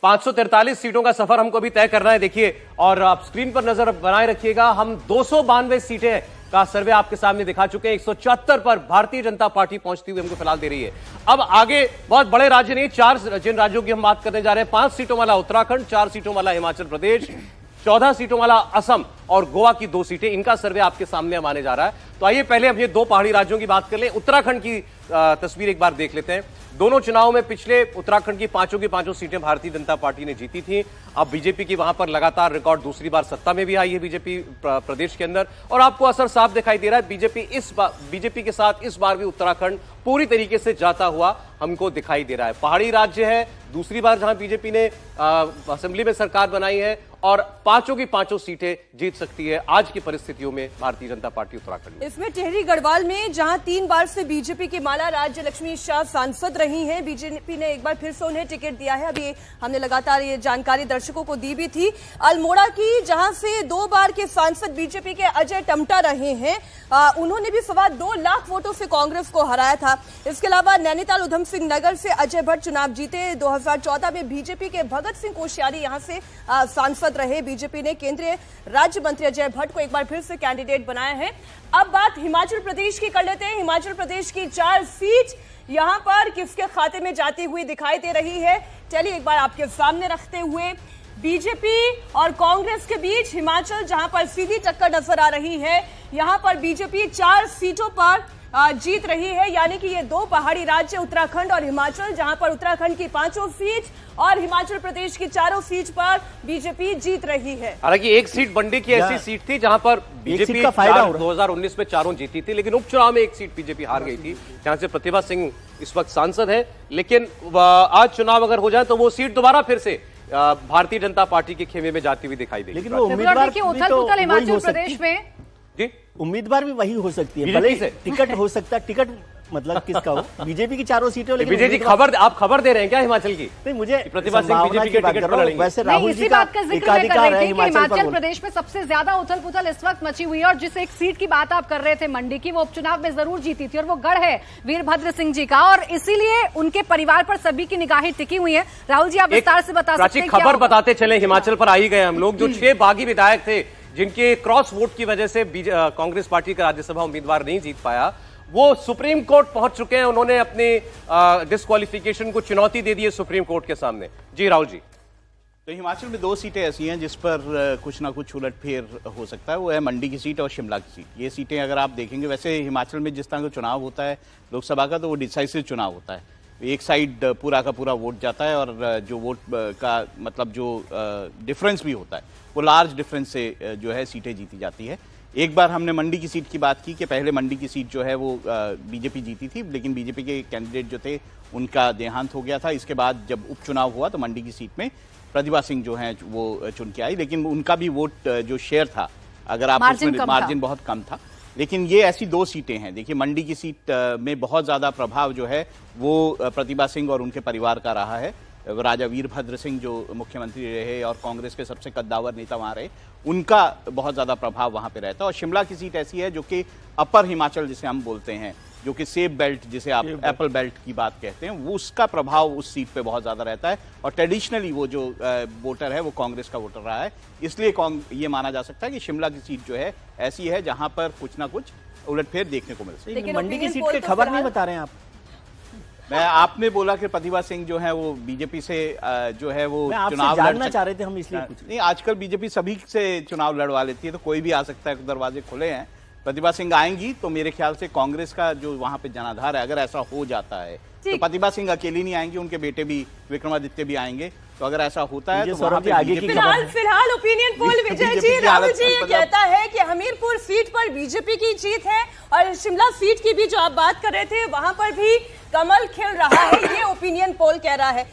543 सीटों का सफर हमको भी तय करना है। देखिए, और आप स्क्रीन पर नजर बनाए रखिएगा, हम 292 सीटें का सर्वे आपके सामने दिखा चुके हैं। 174 पर भारतीय जनता पार्टी पहुंचती हुई हमको फिलहाल दे रही है। अब आगे बहुत बड़े राज्य नहीं, 4 जिन राज्यों की हम बात करने जा रहे हैं, 5 सीटों वाला उत्तराखंड, 4 सीटों वाला हिमाचल प्रदेश, 14 सीटों वाला असम और गोवा की 2 सीटें, इनका सर्वे आपके सामने हम आने जा रहा है। तो आइए पहले हम ये 2 पहाड़ी राज्यों की बात कर लें। उत्तराखंड की तस्वीर एक बार देख लेते हैं। दोनों चुनाव में पिछले उत्तराखंड की पांचों सीटें भारतीय जनता पार्टी ने जीती थी। अब बीजेपी की वहां पर लगातार रिकॉर्ड दूसरी बार सत्ता में भी आई है बीजेपी प्रदेश के अंदर, और आपको असर साफ दिखाई दे रहा है। बीजेपी के साथ इस बार भी उत्तराखंड पूरी तरीके से जाता हुआ हमको दिखाई दे रहा है। पहाड़ी राज्य है, दूसरी बार जहां बीजेपी ने असेंबली में सरकार बनाई है और पांचों की पांचों सीटें जीत सकती है आज की परिस्थितियों में भारतीय जनता पार्टी उत्तराखंड में। इसमें टिहरी गढ़वाल में जहां 3 बार से बीजेपी की माला राज्य लक्ष्मी शाह सांसद रही हैं, बीजेपी ने एक बार फिर से उन्हें टिकट दिया है। अभी हमने लगातार ये जानकारी दर्शकों को दी भी थी। अल्मोड़ा की जहां से 2 बार के सांसद बीजेपी के अजय टमटा रहे हैं, उन्होंने भी 2.25 लाख वोटों से कांग्रेस को हराया था। इसके अलावा नैनीताल उधम सिंह नगर से अजय भट्ट चुनाव जीते। 2014 में बीजेपी के भगत सिंह कोश्यारी यहां से सांसद रहे। बीजेपी ने केंद्रीय राज्य मंत्री अजय भट्ट को एक बार फिर से कैंडिडेट बनाया है। अब बात हिमाचल प्रदेश की कर लेते हैं। हिमाचल प्रदेश की 4 सीट यहां पर किसके खाते में जाती हुई दिखाई दे रही है, चलिए एक बार आपके सामने रखते हुए। बीजेपी और कांग्रेस के बीच हिमाचल जहां पर सीधी टक्कर नजर आ रही है, यहां पर बीजेपी 4 सीटों पर जीत रही है, यानी कि ये 2 पहाड़ी राज्य उत्तराखंड और हिमाचल, जहां पर उत्तराखंड की 5 सीट और हिमाचल प्रदेश की 4 सीट पर बीजेपी जीत रही है। हालांकि एक सीट बंडी की ऐसी सीट थी जहां पर बीजेपी 2019 में 4 जीती थी, लेकिन उपचुनाव में एक सीट बीजेपी हार गई थी, जहां से प्रतिभा सिंह इस वक्त सांसद है। लेकिन आज चुनाव अगर हो जाए तो वो सीट दोबारा फिर से भारतीय जनता पार्टी के खेमे में जाती हुई दिखाई देगी। लेकिन वो उम्मीदवार हिमाचल प्रदेश में जी उम्मीदवार भी वही हो सकती है, भले टिकट हो सकता है। टिकट मतलब किसका हो, बीजेपी की 4 सीटें, लेकिन विजय जी आप खबर दे रहे हैं क्या हिमाचल की? नहीं, मुझे प्रतिभा सिंह बीजेपी के टिकट पर लड़ेंगी। वैसे राहुल जी का एकाधिकार है हिमाचल प्रदेश में सबसे ज्यादा उथल पुथल इस वक्त मची हुई है, और जिस एक सीट की बात आप कर रहे थे मंडी की, वो उपचुनाव में जरूर जीती थी, और वो गढ़ है वीरभद्र सिंह जी का, और इसीलिए उनके परिवार पर सभी की निगाहें टिकी हुई है। राहुल जी, आप विस्तार से बता सकते हैं? खबर बताते चले, हिमाचल पर आ ही गए हम लोग। जो 6 बागी विधायक थे जिनके क्रॉस वोट की वजह से कांग्रेस पार्टी का राज्यसभा उम्मीदवार नहीं जीत पाया, वो सुप्रीम कोर्ट पहुंच चुके हैं। उन्होंने अपने डिस्क्वालिफिकेशन को चुनौती दे दी है सुप्रीम कोर्ट के सामने। जी राहुल जी। तो हिमाचल में 2 सीटें ऐसी हैं जिस पर कुछ ना कुछ उलटफेर हो सकता है, वो है मंडी की सीट और शिमला की सीट। ये सीटें अगर आप देखेंगे, वैसे हिमाचल में जिस तरह का चुनाव होता है लोकसभा का, तो वो डिसाइसिव चुनाव होता है। एक साइड पूरा का पूरा वोट जाता है, और जो वोट का मतलब जो डिफरेंस भी होता है वो लार्ज डिफरेंस से जो है सीटें जीती जाती है। एक बार हमने मंडी की सीट की बात की कि पहले मंडी की सीट जो है वो बीजेपी जीती थी, लेकिन बीजेपी के कैंडिडेट जो थे उनका देहांत हो गया था। इसके बाद जब उपचुनाव हुआ तो मंडी की सीट में प्रतिभा सिंह जो हैं वो चुन के आई, लेकिन उनका भी वोट जो शेयर था, अगर आप मार्जिन बहुत कम था। लेकिन ये ऐसी 2 सीटें हैं। देखिए, मंडी की सीट में बहुत ज़्यादा प्रभाव जो है वो प्रतिभा सिंह और उनके परिवार का रहा है। राजा वीरभद्र सिंह जो मुख्यमंत्री रहे और कांग्रेस के सबसे कद्दावर नेता वहाँ रहे, उनका बहुत ज़्यादा प्रभाव वहाँ पे रहता है। और शिमला की सीट ऐसी है जो कि अपर हिमाचल जिसे हम बोलते हैं, जो कि सेब बेल्ट, जिसे आप एप्पल बेल्ट की बात कहते हैं, वो उसका प्रभाव उस सीट पे बहुत ज़्यादा रहता है। और ट्रेडिशनली वो जो वोटर है वो कांग्रेस का वोटर रहा है, इसलिए ये माना जा सकता है कि शिमला की सीट जो है ऐसी है जहाँ पर कुछ ना कुछ उलटफेर देखने को मिल सकती है। मंडी की सीट की खबर नहीं बता रहे हैं आप? मैं आपने बोला कि प्रतिभा सिंह जो है वो बीजेपी से जो है वो चुनाव जानना चाह रहे थे हम, इसलिए पूछ। नहीं, आजकल बीजेपी सभी से चुनाव लड़वा लेती है, तो कोई भी आ सकता है, दरवाजे खुले हैं। प्रतिभा सिंह आएंगी तो मेरे ख्याल से कांग्रेस का जो वहां पे जनाधार है, अगर ऐसा हो जाता है तो प्रतिभा सिंह अकेली नहीं आएंगी, उनके बेटे भी विक्रमादित्य भी आएंगे। तो अगर ऐसा होता है तो आगे की फिलहाल ओपिनियन पोल विजय जी, राहुल जी ये कहता है कि हमीरपुर सीट पर बीजेपी की जीत है, और शिमला सीट की भी जो आप बात कर रहे थे वहां पर भी कमल खिल रहा है, ये ओपिनियन पोल कह रहा है।